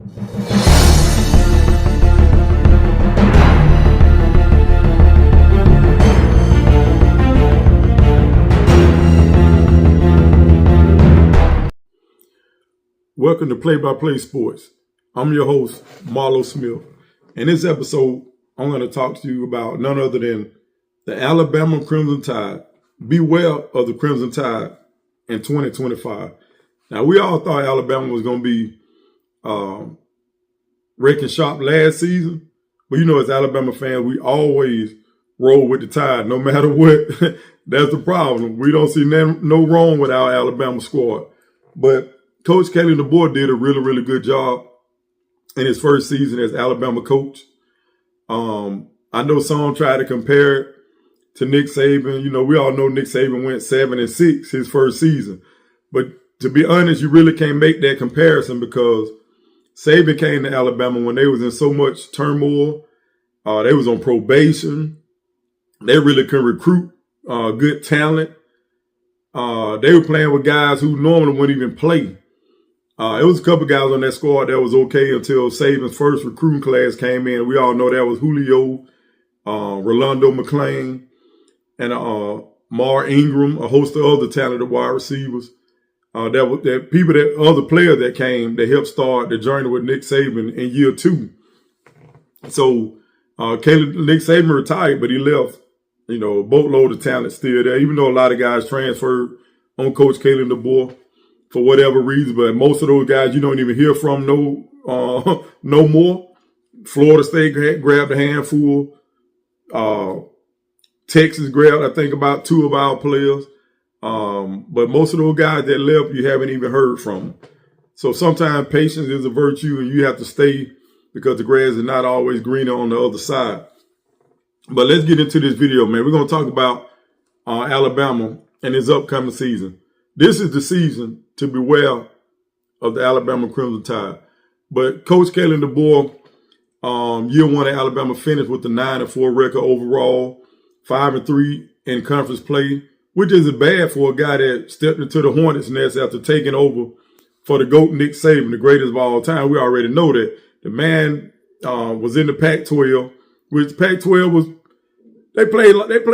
Welcome to Play by Play Sports. I'm your host, Marlo Smith. In this episode, I'm going to talk to you about none other than the Alabama Crimson Tide. Beware of the Crimson Tide in 2025. Now, we all thought Alabama was going to be wrecking shop last season, but as Alabama fans, we always roll with the Tide, no matter what. That's the problem. We don't see no wrong with our Alabama squad. But Coach Kalen Debor did a really, really good job in his first season as Alabama coach. I know some try to compare it to Nick Saban. We all know Nick Saban went 7-6 his first season. But to be honest, you really can't make that comparison because Saban came to Alabama when they was in so much turmoil. They was on probation. They really couldn't recruit good talent. They were playing with guys who normally wouldn't even play. It was a couple guys on that squad that was okay until Saban's first recruiting class came in. We all know that was Julio, Rolando McClain, and Mar Ingram, a host of other talented wide receivers. Other players that came that helped start the journey with Nick Saban in year 2. So Nick Saban retired, but he left, a boatload of talent still there, even though a lot of guys transferred on Coach Kalen Debor for whatever reason, but most of those guys you don't even hear from no more. Florida State grabbed a handful. Texas grabbed, I think, about 2 of our players. But most of those guys that left, you haven't even heard from. So sometimes patience is a virtue, and you have to stay because the grass is not always greener on the other side. But let's get into this video, man. We're going to talk about Alabama and his upcoming season. This is the season to beware of the Alabama Crimson Tide. But Coach Kalen Debor, year 1 at Alabama finished with a 9-4 record overall, 5-3 in conference play, which isn't bad for a guy that stepped into the Hornets' nest after taking over for the GOAT Nick Saban, the greatest of all time. We already know that. The man was in the Pac-12, which Pac-12 was, they play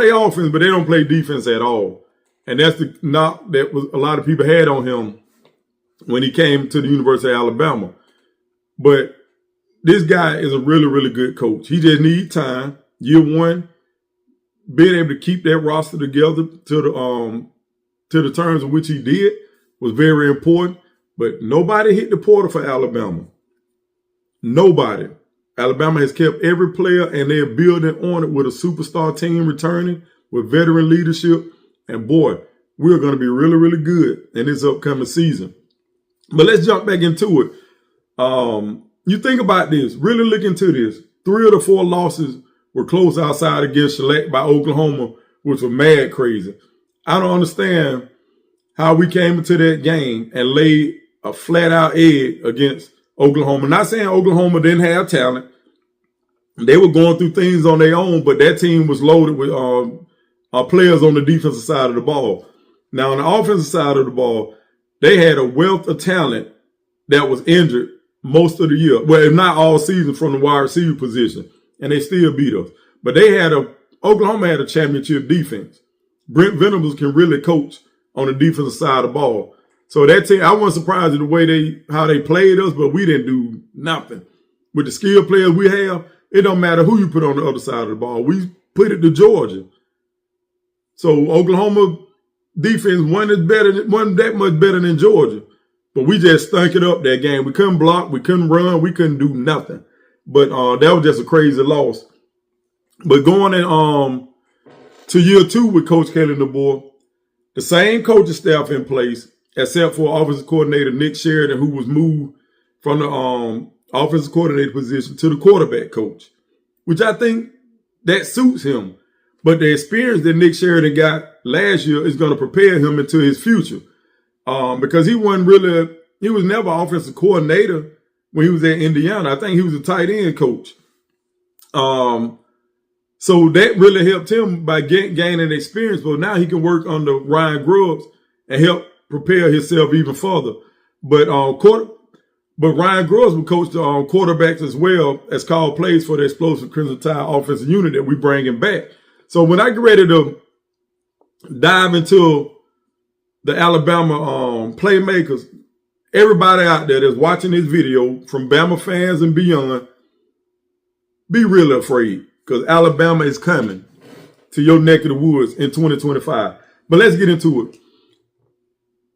offense, but they don't play defense at all. And that's the knock that was a lot of people had on him when he came to the University of Alabama. But this guy is a really, really good coach. He just needs time. Year 1, being able to keep that roster together to the terms in which he did was very important. But nobody hit the portal for Alabama. Nobody. Alabama has kept every player, and they're building on it with a superstar team returning, with veteran leadership. And boy, we're going to be really, really good in this upcoming season. But let's jump back into it. You think about this, really look into this. 3 of the 4 losses were close outside against Shellac by Oklahoma, which was mad crazy. I don't understand how we came into that game and laid a flat-out egg against Oklahoma. Not saying Oklahoma didn't have talent. They were going through things on their own, but that team was loaded with players on the defensive side of the ball. Now, on the offensive side of the ball, they had a wealth of talent that was injured most of the year. Well, if not all season from the wide receiver position, and they still beat us. But Oklahoma had a championship defense. Brent Venables can really coach on the defensive side of the ball. So that team, I wasn't surprised at the way how they played us, but we didn't do nothing. With the skilled players we have, it don't matter who you put on the other side of the ball. We put it to Georgia. So Oklahoma defense wasn't that much better than Georgia. But we just stunk it up that game. We couldn't block, we couldn't run, we couldn't do nothing. But that was just a crazy loss. But going to year 2 with Coach Kalen Debor, the same coaching staff in place, except for offensive coordinator Nick Sheridan, who was moved from the offensive coordinator position to the quarterback coach, which I think that suits him. But the experience that Nick Sheridan got last year is going to prepare him into his future. Because he was never offensive coordinator when he was at Indiana. I think he was a tight end coach. So that really helped him by gaining experience. But now he can work under Ryan Grubbs and help prepare himself even further. But But Ryan Grubbs will coach the quarterbacks as well as call plays for the explosive Crimson Tide offensive unit that we bringing back. So when I get ready to dive into the Alabama playmakers, everybody out there that's watching this video, from Bama fans and beyond, be really afraid, because Alabama is coming to your neck of the woods in 2025. But let's get into it.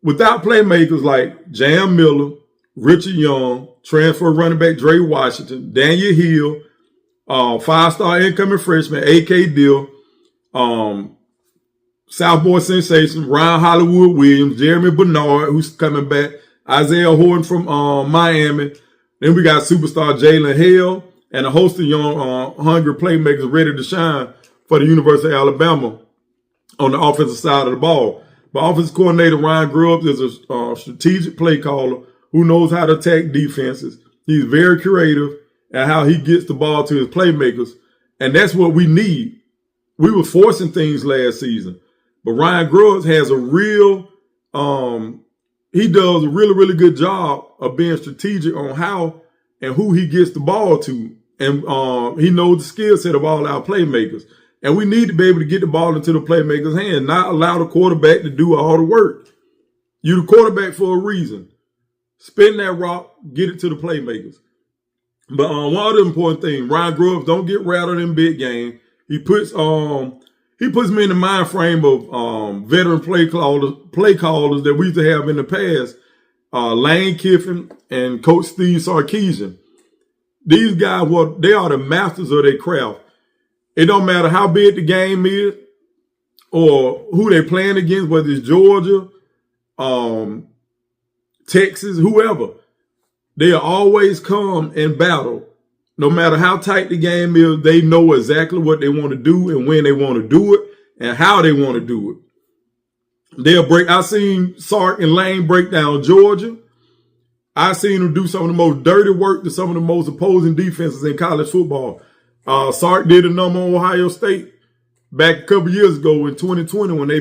Without playmakers like Jam Miller, Richard Young, transfer running back Dre Washington, Daniel Hill, 5-star incoming freshman A.K. Dill, Southboy sensation Ryan Hollywood Williams, Jeremy Bernard, who's coming back, Isaiah Horton from Miami. Then we got superstar Jalen Hale and a host of young, hungry playmakers ready to shine for the University of Alabama on the offensive side of the ball. But offensive coordinator Ryan Grubbs is a strategic play caller who knows how to attack defenses. He's very creative in how he gets the ball to his playmakers, and that's what we need. We were forcing things last season, but Ryan Grubbs has he does a really, really good job of being strategic on how and who he gets the ball to, and he knows the skill set of all our playmakers. And we need to be able to get the ball into the playmaker's hand, not allow the quarterback to do all the work. You're the quarterback for a reason. Spin that rock, get it to the playmakers. But one other important thing, Ryan Grubbs don't get rattled in big game. He puts me in the mind frame of veteran play callers that we used to have in the past, Lane Kiffin and Coach Steve Sarkisian. These guys, they are the masters of their craft. It don't matter how big the game is or who they're playing against, whether it's Georgia, Texas, whoever. They'll always come and battle. No matter how tight the game is, they know exactly what they want to do and when they want to do it and how they want to do it. I've seen Sark and Lane break down Georgia. I've seen them do some of the most dirty work to some of the most opposing defenses in college football. Sark did a number on Ohio State back a couple years ago in 2020 when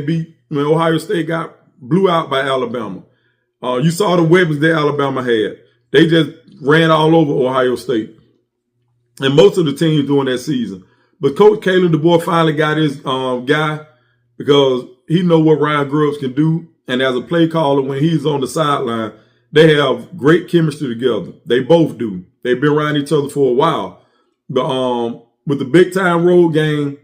Ohio State got blew out by Alabama. You saw the weapons that Alabama had. They just ran all over Ohio State. And most of the teams during that season. But Coach Kalen Debor finally got his guy because he know what Ryan Grubbs can do. And as a play caller, when he's on the sideline, they have great chemistry together. They both do. They've been around each other for a while. But with the big-time road game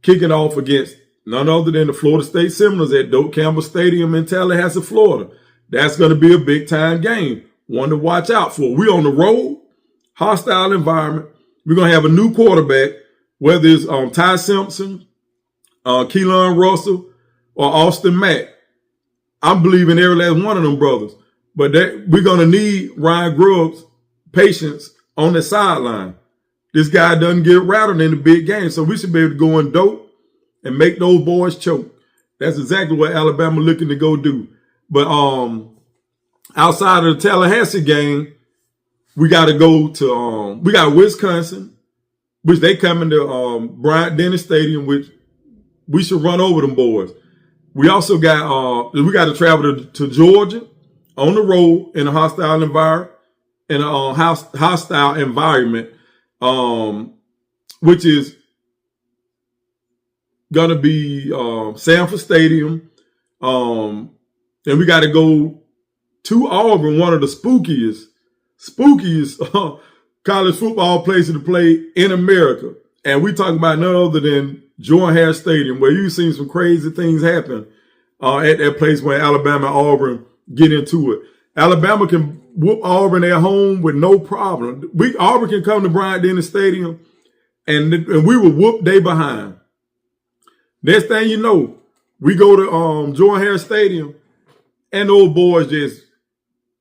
kicking off against none other than the Florida State Seminoles at Doak Campbell Stadium in Tallahassee, Florida, that's going to be a big-time game. One to watch out for. We're on the road, hostile environment. We're going to have a new quarterback, whether it's Ty Simpson, Keelan Russell, or Austin Mack. I'm believing every last one of them brothers. But we're going to need Ryan Grubbs' patience on the sideline. This guy doesn't get rattled in the big game, so we should be able to go in dope and make those boys choke. That's exactly what Alabama looking to go do. But outside of the Tallahassee game, we got to go to we got Wisconsin, which they coming to Bryant-Denny Stadium, which we should run over them boys. We also got we got to travel to Georgia on the road in a hostile environment, which is gonna be Sanford Stadium, and we got to go to Auburn, one of the spookiest college football places to play in America. And we talking about none other than Jordan Hare Stadium, where you've seen some crazy things happen at that place when Alabama and Auburn get into it. Alabama can whoop Auburn at home with no problem. Auburn can come to Bryant-Denny Stadium and we will whoop they behind. Next thing you know, we go to Jordan Hare Stadium and those boys just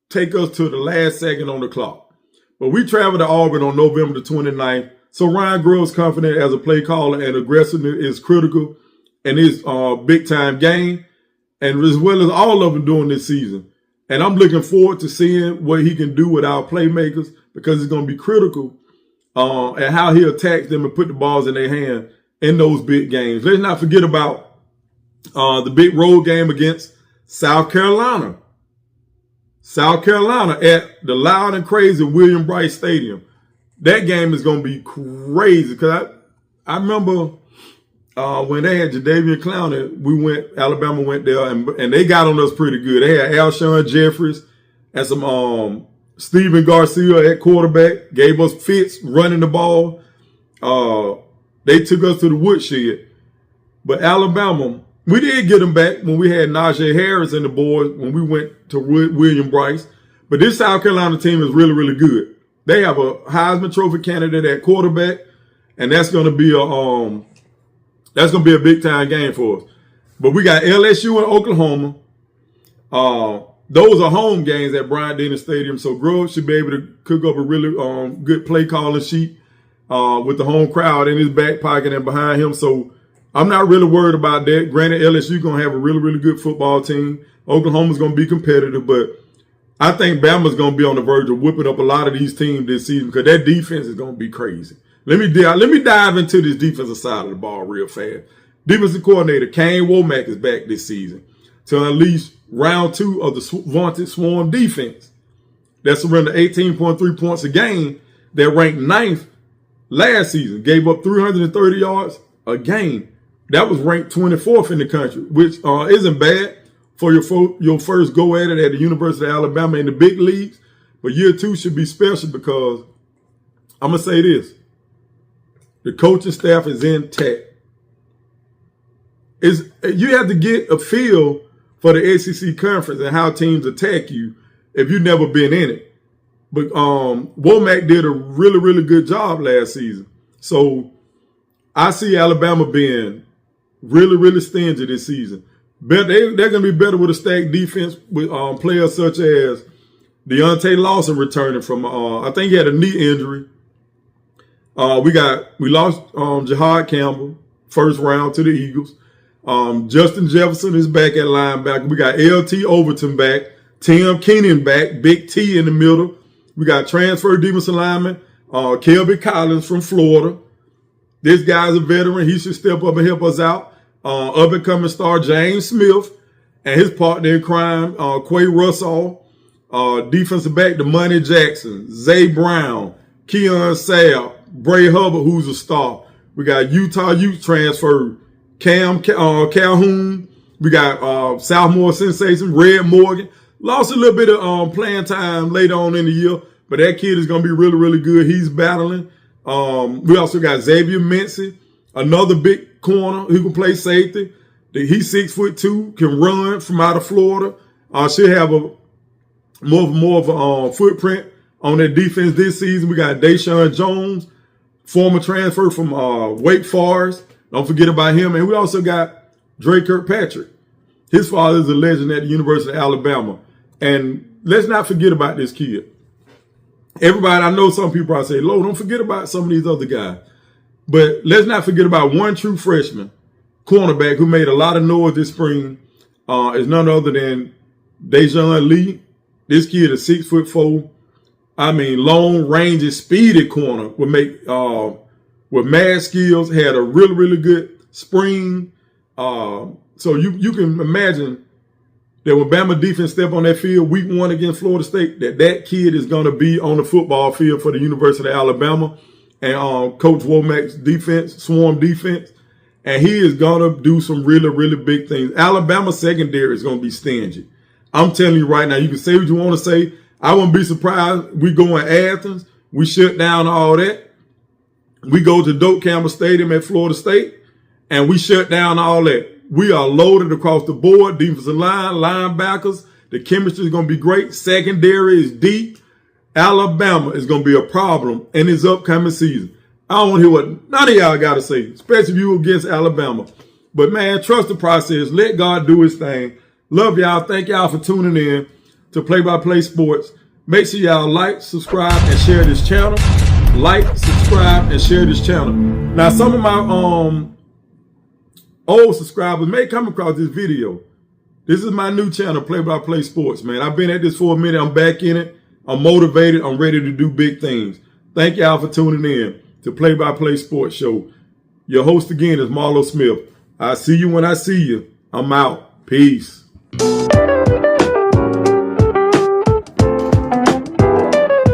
take us to the last second on the clock. But we travel to Auburn on November the 29th. So Ryan Grubbs' confident as a play caller and aggressiveness is critical in his big-time game, and as well as all of them during this season. And I'm looking forward to seeing what he can do with our playmakers, because it's going to be critical and how he attacks them and put the balls in their hand in those big games. Let's not forget about the big road game against South Carolina. South Carolina at the loud and crazy William Brice Stadium. That game is going to be crazy because I remember when they had Jadeveon Clowney, Alabama went there and they got on us pretty good. They had Alshon Jeffries and some Steven Garcia at quarterback, gave us fits running the ball. They took us to the woodshed. But Alabama, we did get them back when we had Najee Harris and the boys when we went to William Brice. But this South Carolina team is really, really good. They have a Heisman Trophy candidate at quarterback, and that's going to be a big time game for us. But we got LSU and Oklahoma. Those are home games at Bryant-Denny Stadium, so Grove should be able to cook up a really good play calling sheet with the home crowd in his back pocket and behind him. So I'm not really worried about that. Granted, LSU going to have a really, really good football team. Oklahoma's going to be competitive, but I think Bama's going to be on the verge of whipping up a lot of these teams this season because that defense is going to be crazy. Let me dive into this defensive side of the ball real fast. Defensive coordinator Kane Womack is back this season to unleash round 2 of the vaunted Swarm defense. That surrendered 18.3 points a game. That ranked 9th last season. Gave up 330 yards a game. That was ranked 24th in the country, which isn't bad for your first go at it at the University of Alabama in the big leagues. But year 2 should be special because I'm going to say this. The coaching staff is intact. You have to get a feel for the SEC conference and how teams attack you if you've never been in it. But Womack did a really, really good job last season. So I see Alabama being really, really stingy this season. They're going to be better with a stacked defense with players such as Deontay Lawson returning from, I think he had a knee injury. We lost Jahad Campbell, first round to the Eagles. Justin Jefferson is back at linebacker. We got LT Overton back, Tim Keenan back, Big T in the middle. We got transfer defensive lineman, Kelby Collins from Florida. This guy's a veteran. He should step up and help us out. Up-and-coming star James Smith and his partner in crime, Quay Russell. Defensive back, DeMonte Jackson, Zay Brown, Keon Sabb, Bray Hubbard, who's a star. We got Utah Ute transfer, Calhoun. We got sophomore sensation, Red Morgan. Lost a little bit of playing time later on in the year, but that kid is going to be really, really good. He's battling. We also got Xavier Mincy, another big corner who can play safety. He's 6'2", can run from out of Florida. Should have a more of a footprint on that defense this season. We got Deshaun Jones, former transfer from Wake Forest. Don't forget about him. And we also got Dre Kirkpatrick. His father is a legend at the University of Alabama. And let's not forget about this kid. Everybody, I know some people probably say, Lo, don't forget about some of these other guys. But let's not forget about one true freshman cornerback who made a lot of noise this spring. Is none other than Dejon Lee. This kid is 6'4". I mean, long range, speedy corner with mad skills. Had a really, really good spring. So you can imagine that when Bama defense step on that field week 1 against Florida State, that kid is going to be on the football field for the University of Alabama and Coach Womack's defense, Swarm defense. And he is going to do some really, really big things. Alabama secondary is going to be stingy. I'm telling you right now, you can say what you want to say. I wouldn't be surprised. We go in Athens. We shut down all that. We go to Doak Campbell Stadium at Florida State, and we shut down all that. We are loaded across the board. Defensive line, linebackers. The chemistry is going to be great. Secondary is deep. Alabama is going to be a problem in this upcoming season. I don't want to hear what none of y'all got to say, especially if you against Alabama. But, man, trust the process. Let God do his thing. Love y'all. Thank y'all for tuning in to Play by Play Sports. Make sure y'all like, subscribe, and share this channel. Like, subscribe, and share this channel. Now, some of my old subscribers may come across this video. This is my new channel, Play by Play Sports, man. I've been at this for a minute. I'm back in it. I'm motivated. I'm ready to do big things. Thank y'all for tuning in to Play by Play Sports Show. Your host again is Marlo Smith. I see you when I see you. I'm out. Peace.